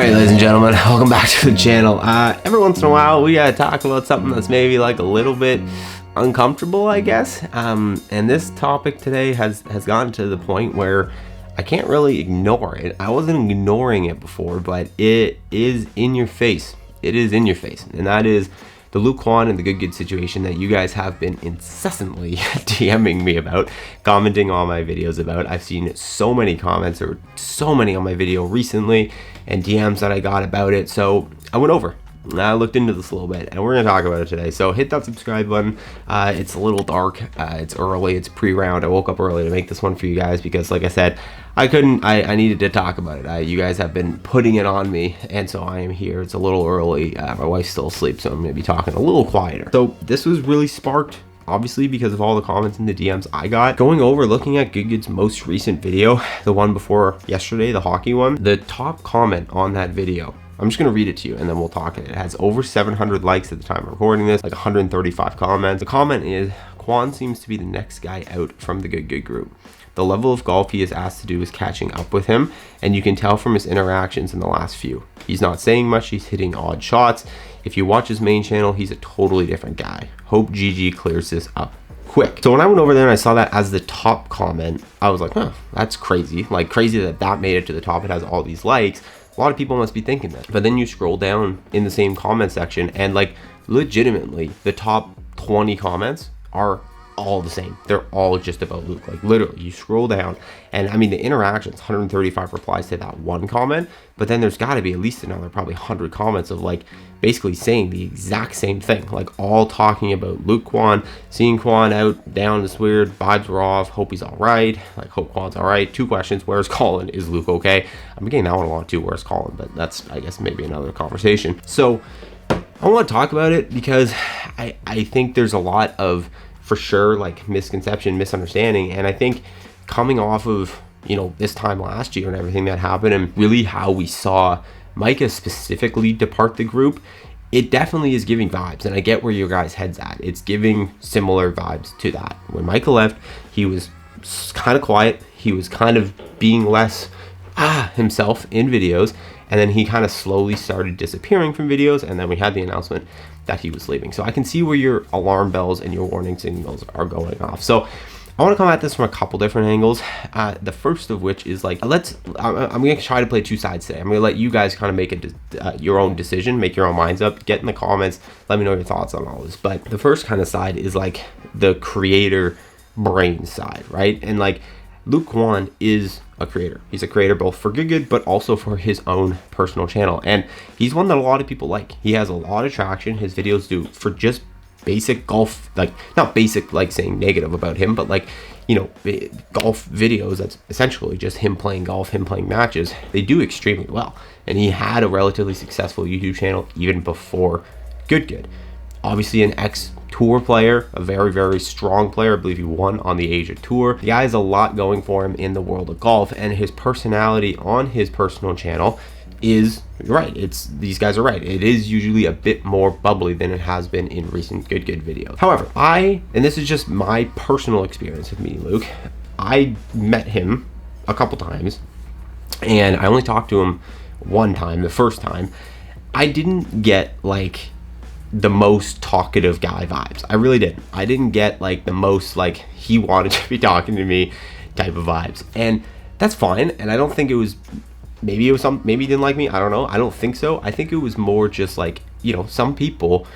Alright, ladies and gentlemen, welcome back to the channel. Every once in a while we gotta talk about something that's maybe like a little bit uncomfortable, I guess. And this topic today has gotten to the point where I can't really ignore it. I wasn't ignoring it before, but it is in your face. It is in your face, and that is the Luke Kwon and the Good situation that you guys have been incessantly DMing me about, commenting on my videos about. I've seen so many comments, or so many on my video recently, and DMs that I got about it. So I went over. I looked into this a little bit, and we're going to talk about it today. So hit that subscribe button. It's a little dark. It's early. It's pre-round. I woke up early to make this one for you guys because, like I said, I needed to talk about it. You guys have been putting it on me, and so I am here. It's a little early. My wife's still asleep, so I'm going to be talking a little quieter. So this was really sparked, obviously, because of all the comments and the DMs I got. Going over, looking at Good's most recent video, the one before yesterday, the hockey one, the top comment on that video, I'm just going to read it to you and then we'll talk. It has over 700 likes at the time of recording this, like 135 comments. The comment is, Kwon seems to be the next guy out from the Good group. The level of golf he is asked to do is catching up with him, and you can tell from his interactions in the last few. He's not saying much, he's hitting odd shots. If you watch his main channel, he's a totally different guy. Hope GG clears this up quick. So when I went over there and I saw that as the top comment, I was like, huh, that's crazy. Like, crazy that made it to the top. It has all these likes. A lot of people must be thinking that. But then you scroll down in the same comment section, and like, legitimately, the top 20 comments are all the same. They're all just about Luke. Like, literally, you scroll down, and I mean, the interactions, 135 replies to that one comment, but then there's got to be at least another probably 100 comments of like basically saying the exact same thing, like all talking about Luke Kwon, seeing Kwon out, down is weird, vibes were off, hope he's all right, like hope Kwon's all right. 2 questions, where's Colin, is Luke okay? I'm getting that one a lot too, where's Colin, but that's, I guess, maybe another conversation. So I want to talk about it because I think there's a lot of, for sure, like misconception, misunderstanding, and I think coming off of, you know, this time last year and everything that happened, and really how we saw Micah specifically depart the group, it definitely is giving vibes, and I get where your guys' head's at. It's giving similar vibes to that. When Micah left, he was kind of quiet, he was kind of being less himself in videos, and then he kind of slowly started disappearing from videos, and then we had the announcement that he was leaving. So I can see where your alarm bells and your warning signals are going off. So I want to come at this from a couple different angles. The first of which is like, I'm going to try to play 2 sides today. I'm going to let you guys kind of make your own decision, make your own minds up, get in the comments, let me know your thoughts on all this. But the first kind of side is like the creator brain side, right? And like, Luke Kwon is a creator. He's a creator both for Good, but also for his own personal channel. And he's one that a lot of people like. He has a lot of traction. His videos do for just basic golf, like not basic like saying negative about him, but like, you know, golf videos that's essentially just him playing golf, him playing matches. They do extremely well. And he had a relatively successful YouTube channel even before Good. Obviously an ex-tour player, a very, very strong player. I believe he won on the Asia Tour. The guy has a lot going for him in the world of golf, and his personality on his personal channel is right. These guys are right. It is usually a bit more bubbly than it has been in recent Good videos. However, and this is just my personal experience with meeting Luke, I met him a couple times, and I only talked to him one time, the first time. I didn't get like the most talkative guy vibes. I really didn't. I didn't get like the most like he wanted to be talking to me type of vibes, and that's fine. And I don't think it was, maybe he didn't like me, I don't know. I don't think so. I think it was more just like, you know, some people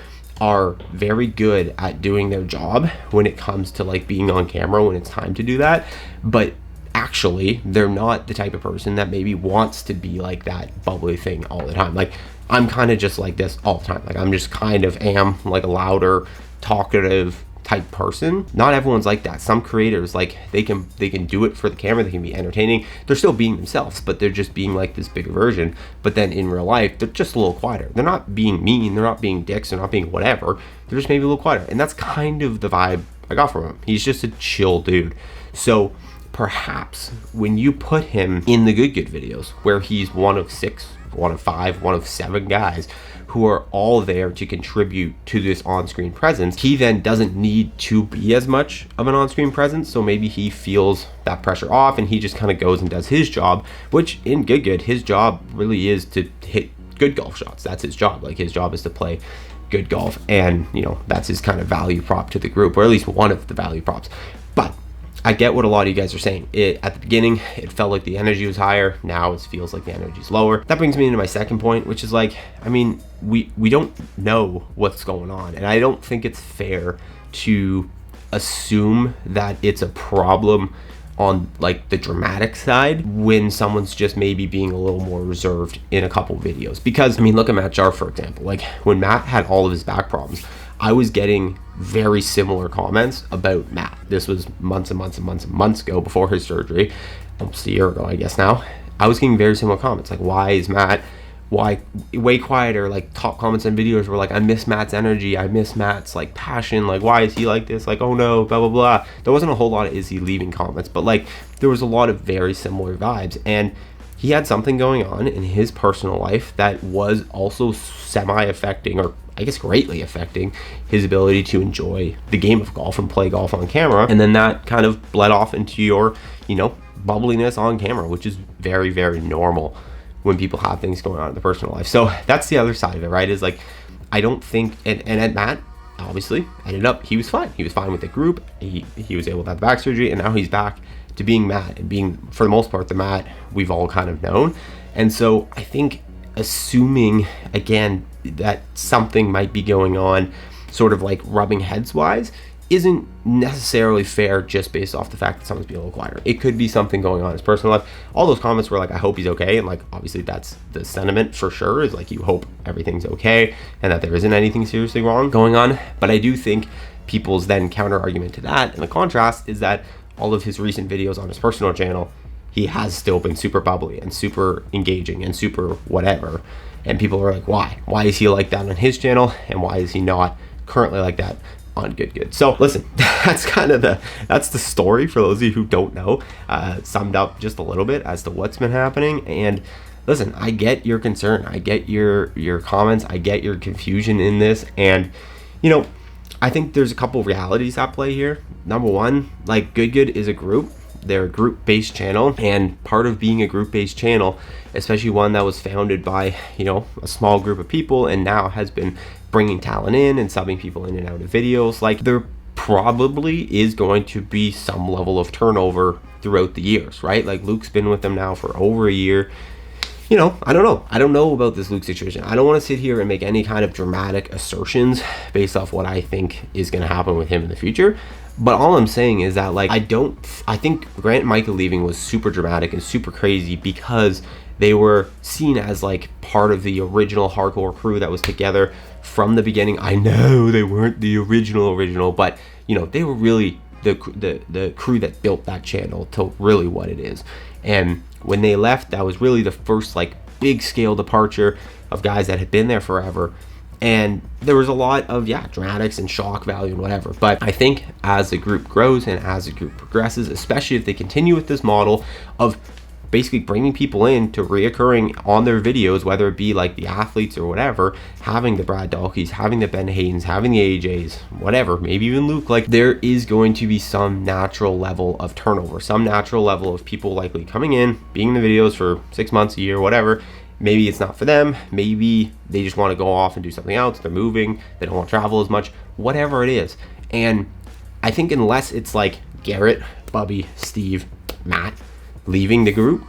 are very good at doing their job when it comes to like being on camera when it's time to do that, but actually they're not the type of person that maybe wants to be like that bubbly thing all the time. Like, I'm kind of just like this all the time. Like, I'm just kind of am like a louder, talkative type person. Not everyone's like that. Some creators, like, they can do it for the camera, they can be entertaining, they're still being themselves, but they're just being like this bigger version. But then in real life, they're just a little quieter. They're not being mean, they're not being dicks, they're not being whatever, they're just maybe a little quieter. And that's kind of the vibe I got from him. He's just a chill dude. So perhaps when you put him in the Good videos, where he's one of 6 one of 5, one of 7 guys who are all there to contribute to this on-screen presence. He then doesn't need to be as much of an on-screen presence, so maybe he feels that pressure off and he just kind of goes and does his job, which in good, his job really is to hit good golf shots. That's his job. Like, his job is to play good golf, and you know, that's his kind of value prop to the group, or at least one of the value props. But I get what a lot of you guys are saying. At the beginning, it felt like the energy was higher. Now it feels like the energy is lower. That brings me into my second point, which is like, I mean, we don't know what's going on. And I don't think it's fair to assume that it's a problem on like the dramatic side when someone's just maybe being a little more reserved in a couple videos. Because, I mean, look at Matt Jar, for example. Like, when Matt had all of his back problems, I was getting very similar comments about Matt. This was months and months and months and months ago, before his surgery, almost a year ago, I guess now. I was getting very similar comments, like, why is Matt way quieter? Like, top comments on videos were like, I miss Matt's energy, I miss Matt's like passion, like, why is he like this, like, oh no, blah blah blah. There wasn't a whole lot of is he leaving comments, but like, there was a lot of very similar vibes, and he had something going on in his personal life that was also semi-affecting, or I guess greatly affecting, his ability to enjoy the game of golf and play golf on camera. And then that kind of bled off into your, you know, bubbliness on camera, which is very, very normal when people have things going on in their personal life. So that's the other side of it, right? Is like, I don't think, and at Matt, obviously, ended up, he was fine. He was fine with the group. He was able to have the back surgery, and now he's back to being Matt, and being, for the most part, the Matt we've all kind of known. And so I think assuming, again, that something might be going on, sort of like rubbing heads wise, isn't necessarily fair just based off the fact that someone's being a little quieter. It could be something going on in his personal life. All those comments were like, I hope he's okay, and like, obviously that's the sentiment for sure, is like, you hope everything's okay and that there isn't anything seriously wrong going on. But I do think people's then counter argument to that, and the contrast, is that all of his recent videos on his personal channel, he has still been super bubbly and super engaging and super whatever. And people are like, why? Why is he like that on his channel, and why is he not currently like that on Good? So listen, that's kind of that's the story for those of you who don't know, summed up just a little bit as to what's been happening. And listen, I get your concern, I get your comments, I get your confusion in this, and you know, I think there's a couple realities at play here. Number one, like, Good is a group. They're a group-based channel, and part of being a group-based channel, especially one that was founded by, you know, a small group of people and now has been bringing talent in and subbing people in and out of videos, like, there probably is going to be some level of turnover throughout the years, right? Like, Luke's been with them now for over a year. You know, I don't know about this Luke situation. I don't want to sit here and make any kind of dramatic assertions based off what I think is going to happen with him in the future. But all I'm saying is that, like, I think Grant and Micah leaving was super dramatic and super crazy because they were seen as like part of the original hardcore crew that was together from the beginning. I know they weren't the original, but you know, they were really the crew that built that channel to really what it is. And when they left, that was really the first like big scale departure of guys that had been there forever. And there was a lot of, dramatics and shock value and whatever. But I think as the group grows and as the group progresses, especially if they continue with this model of basically bringing people in to reoccurring on their videos, whether it be like the athletes or whatever, having the Brad Dahlke's, having the Ben Haydens, having the AJs, whatever, maybe even Luke, like, there is going to be some natural level of turnover, some natural level of people likely coming in, being in the videos for 6 months, a year, whatever. Maybe it's not for them. Maybe they just want to go off and do something else. They're moving. They don't want to travel as much. Whatever it is. And I think unless it's like Garrett, Bubby, Steve, Matt leaving the group,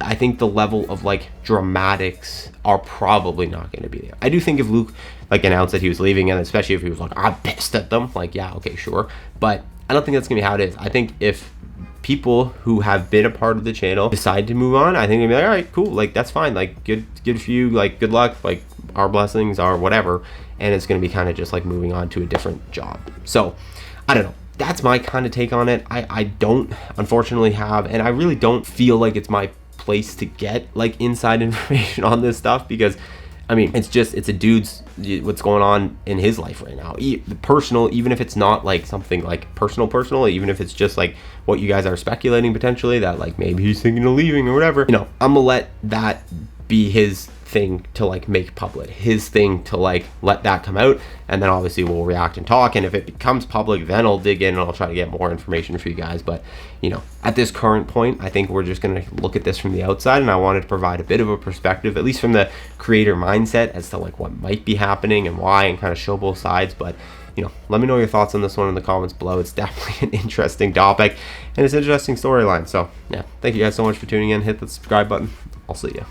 I think the level of like dramatics are probably not going to be there. I do think if Luke like announced that he was leaving, and especially if he was like, I'm pissed at them, like, yeah, okay, sure. But I don't think that's going to be how it is. I think if people who have been a part of the channel decide to move on, I think they'll be like, all right, cool, like, that's fine, like, good for you, like, good luck, like, our blessings are whatever. And it's going to be kind of just like moving on to a different job. So I don't know, that's my kind of take on it. I don't unfortunately have, and I really don't feel like it's my place to get like inside information on this stuff, because I mean, it's a dude's, what's going on in his life right now, personal, even if it's not like something like personal, even if it's just like what you guys are speculating potentially that like maybe he's thinking of leaving or whatever, you know, I'm gonna let that be his thing to like make public, his thing to like let that come out, and then obviously we'll react and talk, and if it becomes public, then I'll dig in and I'll try to get more information for you guys. But you know, at this current point, I think we're just going to look at this from the outside, and I wanted to provide a bit of a perspective, at least from the creator mindset, as to like what might be happening and why, and kind of show both sides. But you know, let me know your thoughts on this one in the comments below. It's definitely an interesting topic, and it's an interesting storyline. So yeah, thank you guys so much for tuning in. Hit the subscribe button. I'll see you.